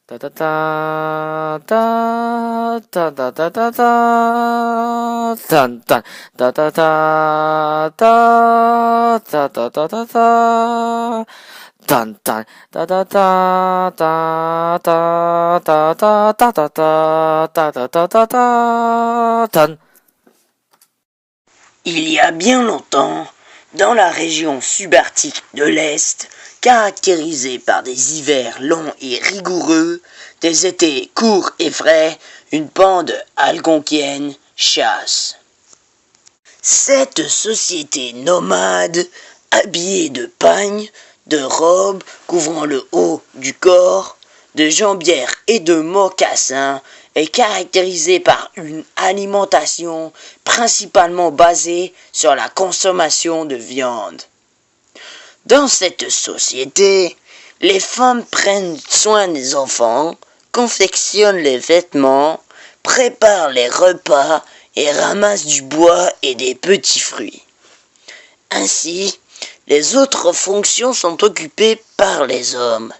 Ta ta ta ta ta ta ta ta ta tan tan ta ta ta ta ta ta ta ta ta tan tan ta ta ta ta ta ta ta ta ta ta ta ta ta ta ta tan. Il y a bien longtemps, dans la région subarctique de l'Est, caractérisée par des hivers longs et rigoureux, des étés courts et frais, une bande algonquienne chasse. Cette société nomade, habillée de pagnes, de robes couvrant le haut du corps, de jambières et de mocassins, est caractérisée par une alimentation principalement basée sur la consommation de viande. Dans cette société, les femmes prennent soin des enfants, confectionnent les vêtements, préparent les repas et ramassent du bois et des petits fruits. Ainsi, les autres fonctions sont occupées par les hommes,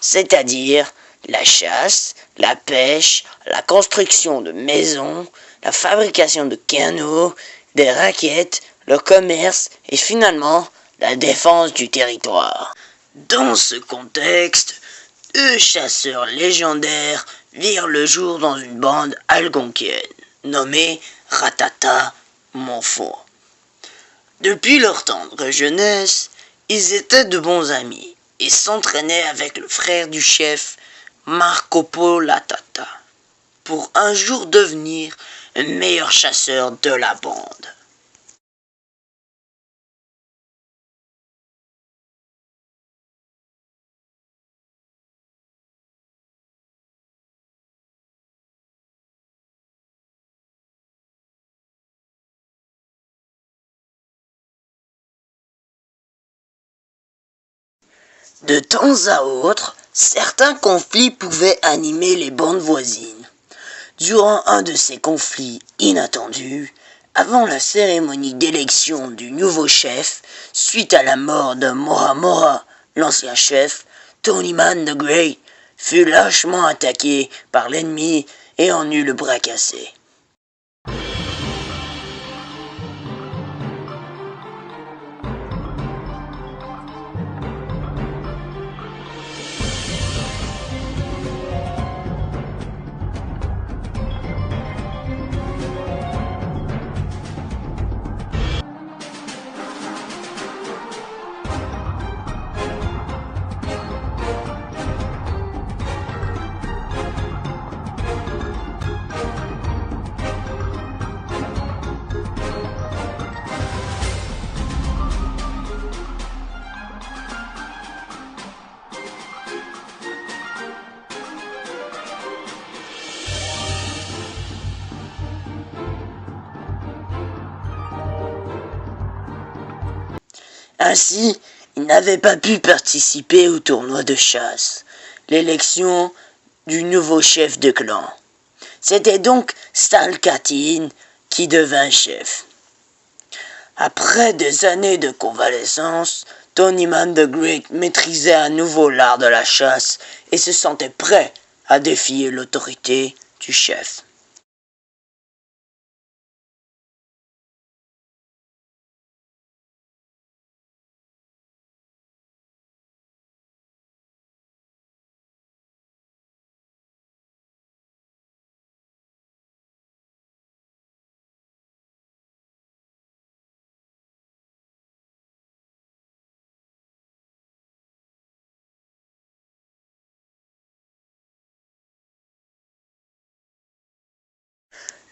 c'est-à-dire la chasse, la pêche, la construction de maisons, la fabrication de canots, des raquettes, le commerce et finalement la défense du territoire. Dans ce contexte, deux chasseurs légendaires virent le jour dans une bande algonquienne, nommée Ratata Monfort. Depuis leur tendre jeunesse, ils étaient de bons amis et s'entraînaient avec le frère du chef, Marcopo Latata, pour un jour devenir un meilleur chasseur de la bande. De temps à autre, certains conflits pouvaient animer les bandes voisines. Durant un de ces conflits inattendus, avant la cérémonie d'élection du nouveau chef, suite à la mort de Mora Mora, l'ancien chef, Tonyman the Great fut lâchement attaqué par l'ennemi et en eut le bras cassé. Ainsi, il n'avait pas pu participer au tournoi de chasse, l'élection du nouveau chef de clan. C'était donc Stalkatine qui devint chef. Après des années de convalescence, Tonyman the Great maîtrisait à nouveau l'art de la chasse et se sentait prêt à défier l'autorité du chef.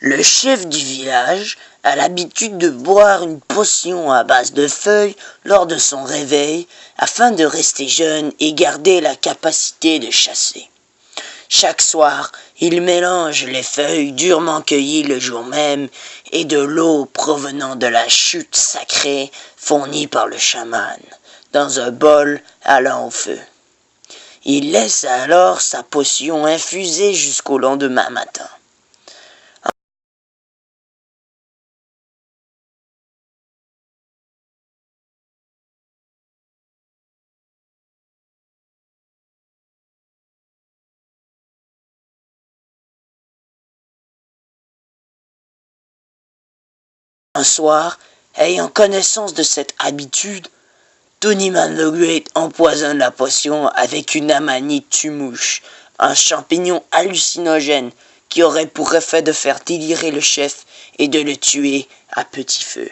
Le chef du village a l'habitude de boire une potion à base de feuilles lors de son réveil afin de rester jeune et garder la capacité de chasser. Chaque soir, il mélange les feuilles durement cueillies le jour même et de l'eau provenant de la chute sacrée fournie par le chaman dans un bol allant au feu. Il laisse alors sa potion infuser jusqu'au lendemain matin. Un soir, ayant connaissance de cette habitude, Tony Man the Great empoisonne la potion avec une amanite tue-mouche, un champignon hallucinogène qui aurait pour effet de faire délirer le chef et de le tuer à petit feu.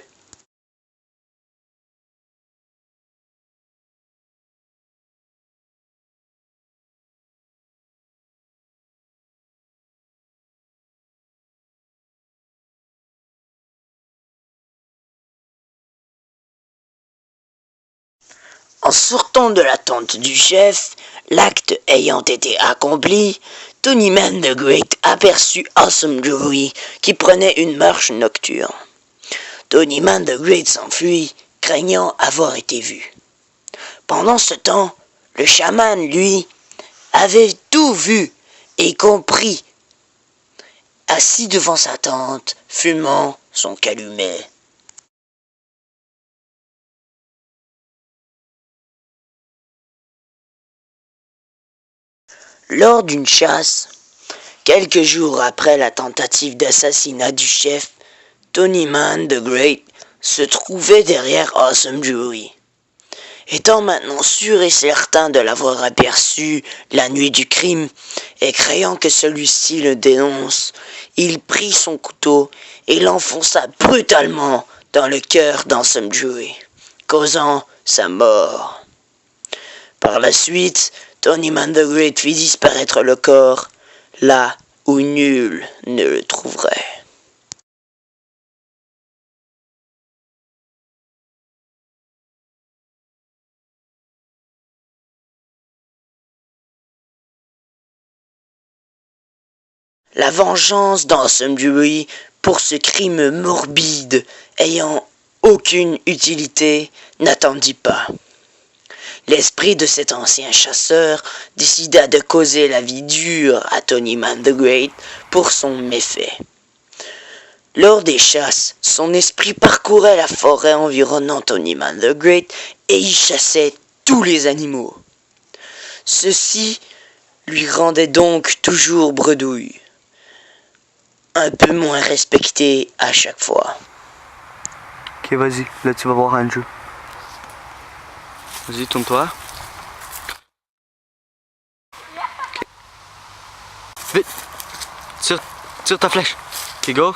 En sortant de la tente du chef, l'acte ayant été accompli, Tony Man the Great aperçut Awesome Joey qui prenait une marche nocturne. Tony Man the Great s'enfuit, craignant avoir été vu. Pendant ce temps, le chaman, lui, avait tout vu et compris, assis devant sa tente, fumant son calumet. Lors d'une chasse, quelques jours après la tentative d'assassinat du chef, Tony Man the Great se trouvait derrière Awesome Joey. Étant maintenant sûr et certain de l'avoir aperçu la nuit du crime, et craignant que celui-ci le dénonce, il prit son couteau et l'enfonça brutalement dans le cœur d'Awesome Joey, causant sa mort. Par la suite, Tony Man the Great fit disparaître le corps, là où nul ne le trouverait. La vengeance d'Awesome Joey pour ce crime morbide ayant aucune utilité n'attendit pas. L'esprit de cet ancien chasseur décida de causer la vie dure à Tony Man the Great pour son méfait. Lors des chasses, son esprit parcourait la forêt environnant Tony Man the Great et y chassait tous les animaux. Ceci lui rendait donc toujours bredouille, un peu moins respecté à chaque fois. Ok, vas-y, là tu vas voir Andrew. Vas-y, tourne-toi. Okay. Vite! Tire ta flèche. Ok, go.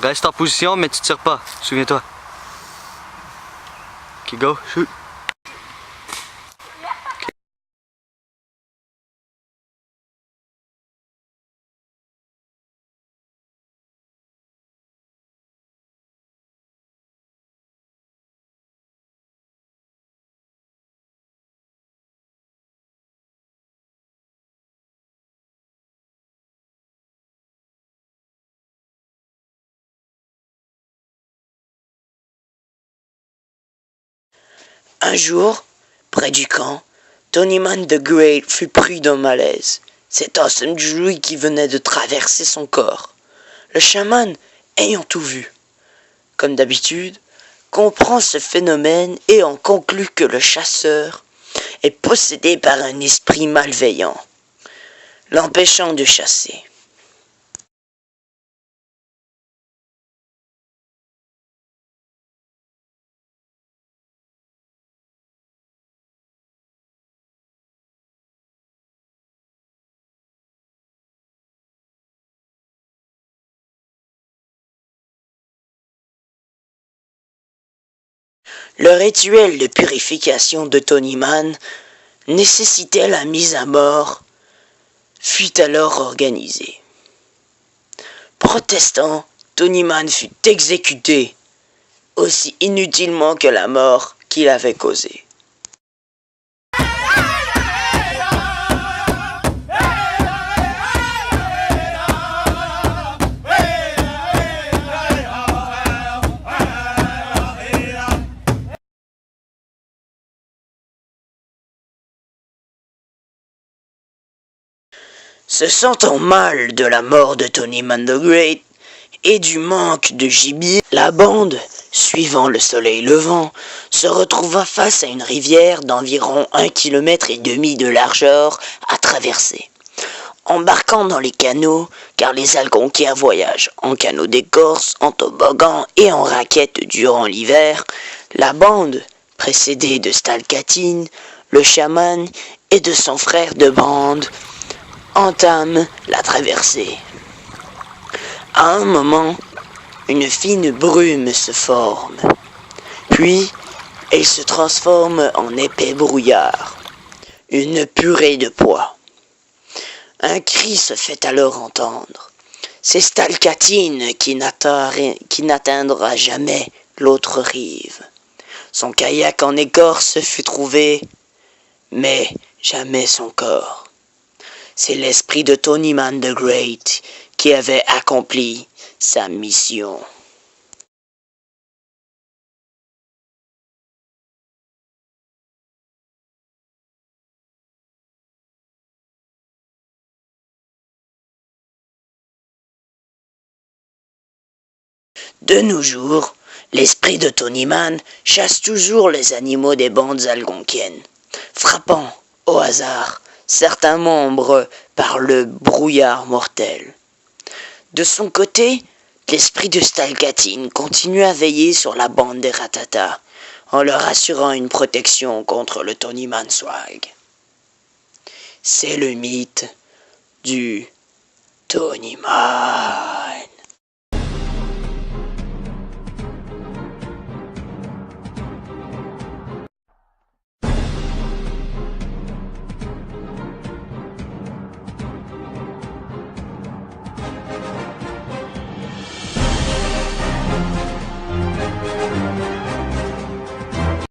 Reste en position, mais tu tires pas. Souviens-toi. Ok, go. Shoot. Okay. Un jour, près du camp, Tony Man the Great fut pris d'un malaise. C'est Awesome Joey qui venait de traverser son corps. Le chaman, ayant tout vu, comme d'habitude, comprend ce phénomène et en conclut que le chasseur est possédé par un esprit malveillant, l'empêchant de chasser. Le rituel de purification de Tony Man nécessitait la mise à mort, fut alors organisé. Protestant, Tony Man fut exécuté, aussi inutilement que la mort qu'il avait causée. Se sentant mal de la mort de Tony Man the Great et du manque de gibier, la bande, suivant le soleil levant, se retrouva face à une rivière d'environ 1,5 km de largeur à traverser. embarquant dans les canots, car les Algonquiens voyagent en canot d'écorce, en toboggan et en raquettes durant l'hiver, la bande, précédée de Stalcatine, le chaman et de son frère de bande, entame la traversée. À un moment, une fine brume se forme, puis elle se transforme en épais brouillard, une purée de pois. Un cri se fait alors entendre. C'est Stalcatine qui n'atteindra jamais l'autre rive. Son kayak en écorce fut trouvé, mais jamais son corps. C'est l'esprit de Tonyman the Great qui avait accompli sa mission. De nos jours, l'esprit de Tonyman chasse toujours les animaux des bandes algonquiennes, frappant, au hasard, certains membres par le brouillard mortel. De son côté, l'esprit de Stalcatine continue à veiller sur la bande des Ratata, en leur assurant une protection contre le Tonyman Swag. C'est le mythe du Tonyman.